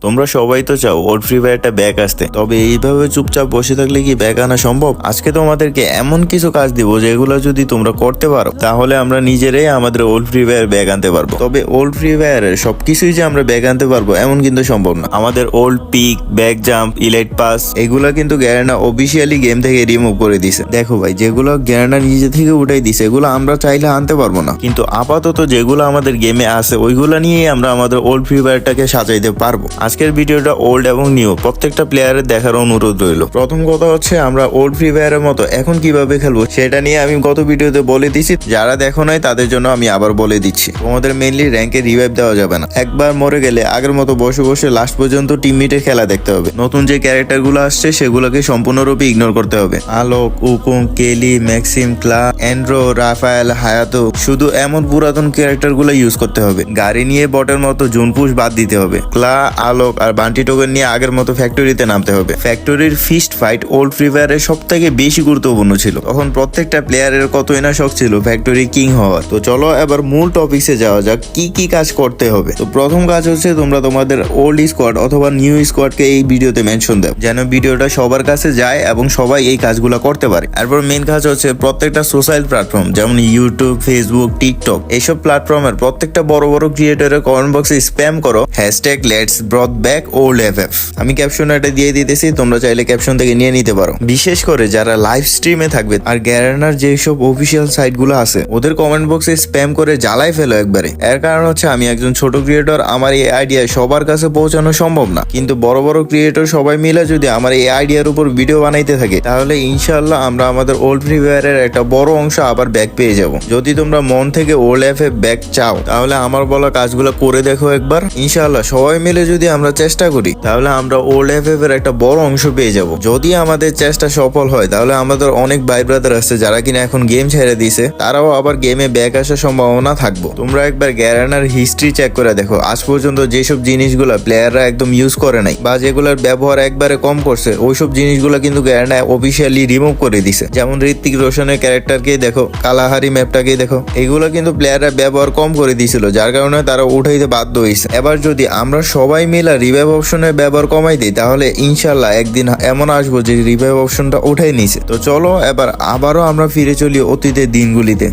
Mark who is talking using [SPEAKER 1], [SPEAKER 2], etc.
[SPEAKER 1] তোমরা সবাই তো চাও ওল্ড ফ্রি ফায়ারটা ব্যাক আসতে, তবে এইভাবে চুপচাপ বসে থাকলে কি ব্যাক আনা সম্ভব? আজকে তোমাদেরকে এমন কিছু কাজ দিব যেগুলো যদি তোমরা করতে পারো তাহলে আমরা নিজেরাই আমাদের ওল্ড ফ্রি ফায়ার ব্যাক আনতে পারবো। তবে ওল্ড ফ্রি ফায়ারের সবকিছুই যে আমরা ব্যাক আনতে পারবো এমন কিন্তু সম্ভব না। আমাদের old peak, back jump, elite pass এগুলা কিন্তু গ্যারেনা অফিসিয়ালি গেম থেকে রিমুভ করে দিছে। দেখো ভাই, যেগুলো গ্যারেনা নিজে থেকে উঠাই দিছে এগুলো আমরা চাইলে আনতে পারবো না, কিন্তু আপাতত যেগুলো আমাদের গেমে আছে ওইগুলা নিয়ে আমরা আমাদের ওল্ড ফ্রি ফায়ারটাকে সাজাইতে পারবো। আজকের ভিডিওটা ওল্ড এবং নিউ প্রত্যেকটা প্লেয়ারের দেখার অনুরোধ রইল। প্রথম কথা হচ্ছে আমরা ওল্ড ফ্রি ফায়ারের মতো এখন কিভাবে খেলবো সেটা নিয়ে আমি গত ভিডিওতে বলে দিছি, যারা দেখো নাই তাদের জন্য আমি আবার বলে দিচ্ছি। তোমাদের মেইনলি র্যাঙ্কে রিভাইভ দেওয়া যাবে না। একবার মরে গেলে আগের মতো বসে বসে লাস্ট পর্যন্ত টিমমেটের খেলা দেখতে হবে। নতুন যে ক্যারেক্টার গুলো আসছে সেগুলোকে সম্পূর্ণরূপে ইগনোর করতে হবে। আলোক, উকুং, কেলি, ম্যাক্সিম, ক্লা, এন্ড্রো, রাফায়েল, হায়াতো, শুধু এমন পুরাতন ক্যারেক্টার গুলো ইউজ করতে হবে। গাড়ি নিয়ে বটের মতো জুনপুশ বাদ দিতে হবে। ক্লা, আলোক আর বান্টি টোকেন নিয়ে আগের মতো ফ্যাক্টরিতে নামতে হবে। ফ্যাক্টরির ফিস্ট ফাইট ওল্ড ফ্রি ফায়ারের সব থেকে বেশি গুরুত্বপূর্ণ ছিল। তখন প্রত্যেকটা প্লেয়ারের কতই না শখ ছিল ফ্যাক্টরি কিং হওয়ার। তো চলো এবার মূল টপিক্সে যাওয়া যাক, কি কি কাজ করতে হবে। তো প্রথম কাজ হচ্ছে তোমরা তোমাদের ওল্ড স্কোয়াড অথবা নিউ স্কোয়াডকে এই ভিডিওতে মেনশন দাও, যেন ভিডিওটা সবার কাছে যায় এবং সবাই এই কাজগুলো করতে পারে। এরপর মেন কাজ হচ্ছে প্রত্যেকটা সোশ্যাল প্ল্যাটফর্ম যেমন ইউটিউব, ফেসবুক, টিকটক এইসব প্ল্যাটফর্মের প্রত্যেকটা বড় বড় ক্রিয়েটরের কমেন্ট বক্সে স্প্যাম করো hashtag let's ব্রট back old FF. আমি ক্যাপশনে এটা দিয়ে দিতেছি, তোমরা চাইলে ক্যাপশন থেকে নিয়ে নিতে পারো। বিশেষ করে যারা লাইভ স্ট্রিমে থাকবে আর গ্যারেনার যেসব অফিসিয়াল সাইট গুলো আছে ওদের কমেন্ট বক্সে স্প্যাম করে জ্বালাই ফেলো একবারে। এর কারণ হচ্ছে আমি একজন ছোট ক্রিয়েটর, আমার এই আইডিয়া সবার কাছে পৌঁছানো সম্ভব না, কিন্তু বড় বড় ক্রিয়েটর সবাই মিলে যদি আমার এই আইডিয়ার উপর ভিডিও বানাইতে থাকে তাহলে ইনশাল্লাহ আমরা আমাদের ওল্ড ফ্রি ফায়ারের একটা বড় অংশ আবার ব্যাক পেয়ে যাব। যদি তোমরা মন থেকে ওল্ড এফএফ ব্যাক চাও তাহলে আমার বলা কাজগুলো করে দেখো একবার। ইনশাল্লাহ সবাই মিলে যদি আমরা চেষ্টা করি তাহলে আমরা ওল্ড এফএফ এর একটা বড় অংশ পেয়ে যাব। যদি আমাদের চেষ্টা সফল হয় তাহলে আমাদের অনেক ভাই ব্রাদার আছে যারা কিনা এখন গেম ছেড়ে দিছে, তারাও আবার গেমে ব্যাক আসার সম্ভাবনা থাকবো। তোমরা একবার গ্যারেনার হিস্ট্রি চেক করে দেখো, আজ পর্যন্ত যেসব জিনিসগুলো প্লেয়াররা একদম ইউজ করে নাই বা যেগুলোর ব্যবহার একবারে কম করছে ওইসব জিনিসগুলো কিন্তু গ্যারেনা অফিসিয়ালি রিমুভ করে দিছে। যেমন ঋত্বিক রোশনের ক্যারেক্টারকেই দেখো, কালাহারি ম্যাপটাকেই দেখো, এগুলো কিন্তু প্লেয়াররা ব্যবহার কম করে দিছিল, যার কারণে তারা উঠাইতে বাধ্য হয়েছে। এবার যদি আমরা সবাই মিলে রিভাইভ অপশনের ব্যবহার কমাই দিই তাহলে ইনশাল্লাহ একদিন এমন আসবো যে রিভাইভ অপশনটা উঠাই নিছে। তো চলো এবার আবারও আমরা ফিরে চলি অতীতের দিনগুলিতে।